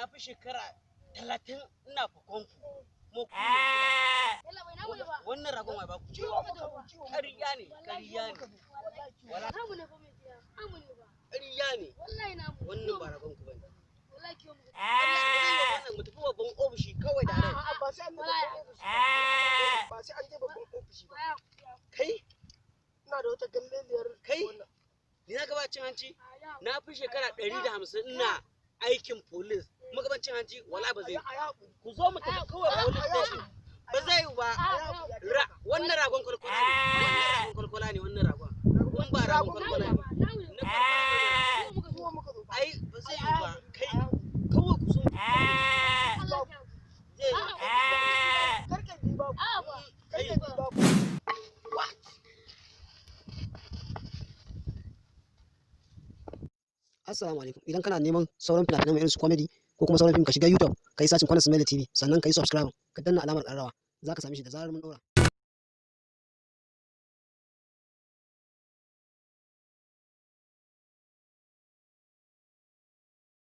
na fi shekara 30 ina fakon ku. Mu ku wannan ragon wai ba ku ƙarya ne wala ƙarya ne wannan ba ragon ku bane wannan mu tafi babban ofishi kawai da rai ba sai an je babban ofishi ba kai ina da wata galleliyar kai ni na gaba cin hanci na fi shekara 150 ina aikin police magabancin hanci wala ba zai ku zo mu tafi kawai police station ba zai yi ba wannan ragon kwalkwala ne wannan ragon kun ba ragon kwalkwala ne ai ba zai yi ba kai kawai ku zo Assalamu alaikum. Idan kana neman sauran fina-finan irin su comedy ko kuma sauran film ka shiga YouTube, kai sacin Kwanas Media TV, sannan kai subscribe, ka danna alamar ƙararrawa. Za ka same shi da zarar mun ɗora.